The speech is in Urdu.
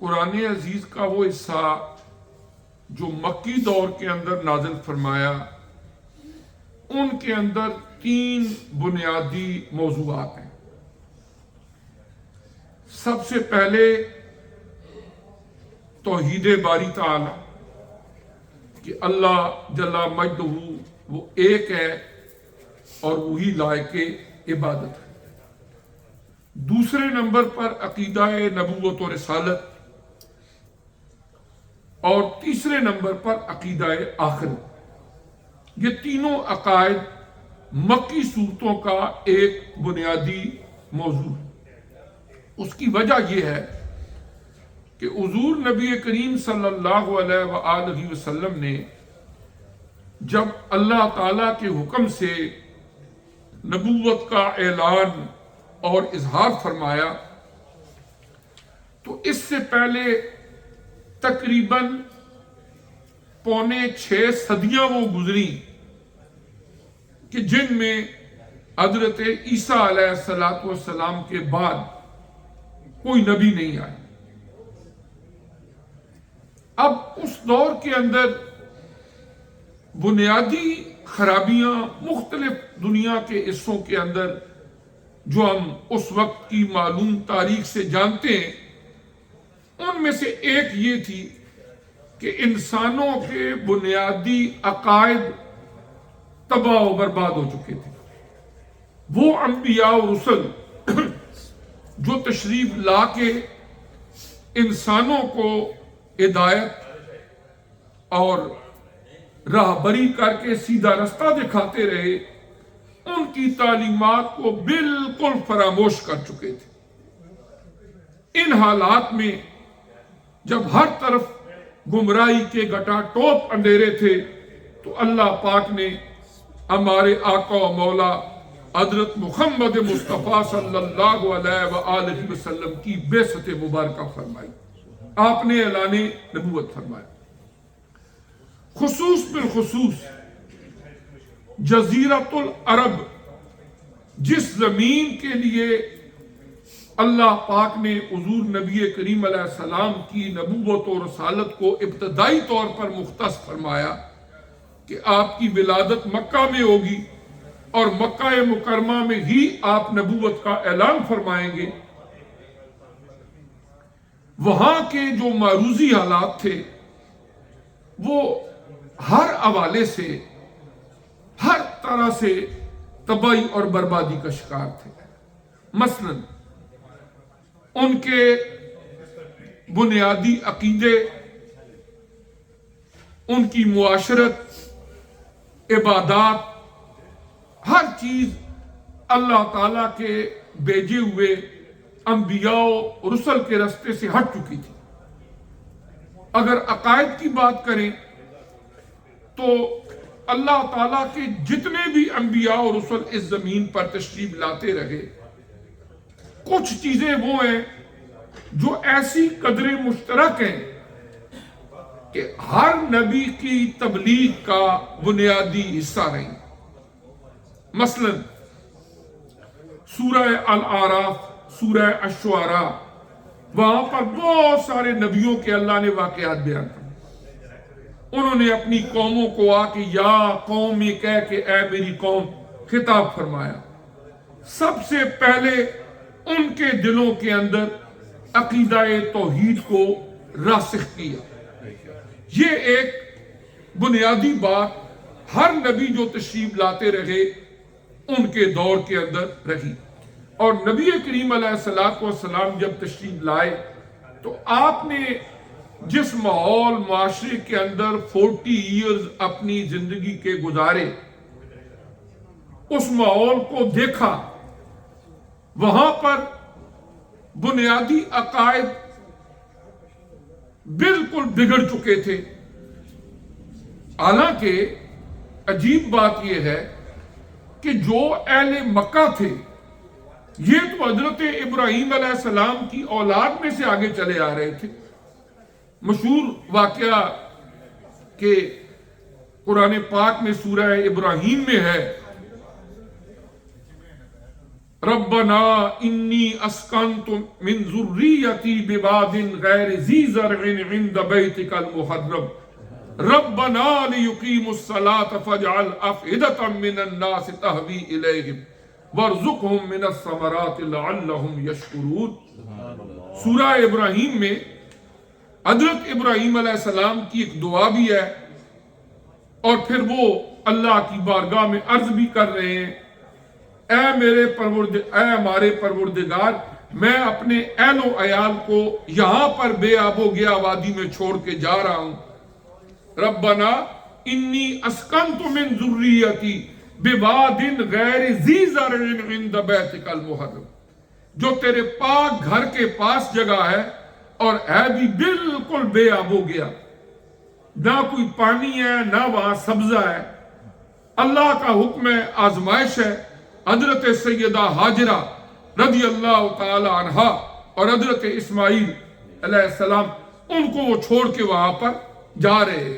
قرآن عزیز کا وہ حصہ جو مکی دور کے اندر نازل فرمایا، ان کے اندر 3 بنیادی موضوعات ہیں۔ سب سے پہلے توحید باری تعالی کہ اللہ جل مجدہ وہ ایک ہے اور وہی لائق عبادت ہے۔ دوسرے نمبر پر عقیدہ نبوت و رسالت، اور تیسرے نمبر پر عقیدہ آخرت۔ یہ تینوں عقائد مکی صورتوں کا ایک بنیادی موضوع ہے۔ اس کی وجہ یہ ہے کہ حضور نبی کریم صلی اللہ علیہ وآلہ وسلم نے جب اللہ تعالی کے حکم سے نبوت کا اعلان اور اظہار فرمایا تو اس سے پہلے تقریباً 5.25 صدیاں وہ گزری کہ جن میں حضرت عیسیٰ علیہ السلام کے بعد کوئی نبی نہیں آیا۔ اب اس دور کے اندر بنیادی خرابیاں مختلف دنیا کے حصوں کے اندر جو ہم اس وقت کی معلوم تاریخ سے جانتے ہیں، ان میں سے ایک یہ تھی کہ انسانوں کے بنیادی عقائد تباہ و برباد ہو چکے تھے۔ وہ انبیاء و رسل جو تشریف لا کے انسانوں کو ہدایت اور راہبری کر کے سیدھا رستہ دکھاتے رہے، ان کی تعلیمات کو بالکل فراموش کر چکے تھے۔ ان حالات میں جب ہر طرف گمراہی کے گٹا ٹوپ اندھیرے تھے تو اللہ پاک نے ہمارے آقا و مولا حضرت محمد مصطفیٰ صلی اللہ علیہ وآلہ وسلم کی بعثت مبارکہ فرمائی، آپ نے اعلان نبوت فرمایا۔ خصوص بالخصوص جزیرۃ العرب، جس زمین کے لیے اللہ پاک نے حضور نبی کریم علیہ السلام کی نبوت و رسالت کو ابتدائی طور پر مختص فرمایا کہ آپ کی ولادت مکہ میں ہوگی اور مکہ مکرمہ میں ہی آپ نبوت کا اعلان فرمائیں گے، وہاں کے جو معروضی حالات تھے وہ ہر حوالے سے ہر طرح سے تباہی اور بربادی کا شکار تھے۔ مثلاً ان کے بنیادی عقیدے، ان کی معاشرت، عبادات، ہر چیز اللہ تعالیٰ کے بھیجے ہوئے انبیاء و رسل کے رستے سے ہٹ چکی تھی۔ اگر عقائد کی بات کریں تو اللہ تعالیٰ کے جتنے بھی انبیاء و رسل اس زمین پر تشریف لاتے رہے، کچھ چیزیں وہ ہیں جو ایسی قدر مشترک ہیں کہ ہر نبی کی تبلیغ کا بنیادی حصہ رہی۔ مثلا سورہ الاعراف، سورہ الشعراء، وہاں پر بہت سارے نبیوں کے اللہ نے واقعات بیان کیے۔ انہوں نے اپنی قوموں کو آ کے یا قوم کہہ کے اے میری قوم خطاب فرمایا۔ سب سے پہلے ان کے دلوں کے اندر عقیدہ توحید کو راسخ کیا۔ یہ ایک بنیادی بات ہر نبی جو تشریف لاتے رہے ان کے دور کے اندر رہی۔ اور نبی کریم علیہ السلام جب تشریف لائے تو آپ نے جس ماحول معاشرے کے اندر 40 ایئرز اپنی زندگی کے گزارے، اس ماحول کو دیکھا، وہاں پر بنیادی عقائد بالکل بگڑ چکے تھے۔ حالانکہ عجیب بات یہ ہے کہ جو اہل مکہ تھے یہ تو حضرت ابراہیم علیہ السلام کی اولاد میں سے آگے چلے آ رہے تھے۔ مشہور واقعہ کہ قرآن پاک میں سورہ ابراہیم میں ہے، ربنا انی اسکنت من ذریتی بواد غیر ذی زرع عند بیتک المحرم ربنا لیقیموا الصلاة فاجعل افئدة من الناس تہوی الیہم وارزقہم من الثمرات لعلہم یشکرون۔ سورہ ابراہیم میں حضرت ابراہیم علیہ السلام کی ایک دعا بھی ہے، اور پھر وہ اللہ کی بارگاہ میں عرض بھی کر رہے ہیں، اے ہمارے پروردگار، میں اپنے اہل و عیال کو یہاں پر بے آب و گیا وادی میں چھوڑ کے جا رہا ہوں۔ ربنا انی اسکنت من ذریتی بواد غیر ذی زرع عند بیتک المحرم، جو تیرے پاک گھر کے پاس جگہ ہے اور ہے بھی بالکل بے آب و گیا، نہ کوئی پانی ہے نہ وہاں سبزہ ہے۔ اللہ کا حکم ہے، آزمائش ہے۔ حضرت سیدہ ہاجرہ رضی اللہ تعالی عنہا اور حضرت اسماعیل علیہ السلام ان کو وہ چھوڑ کے وہاں پر جا رہے ہیں۔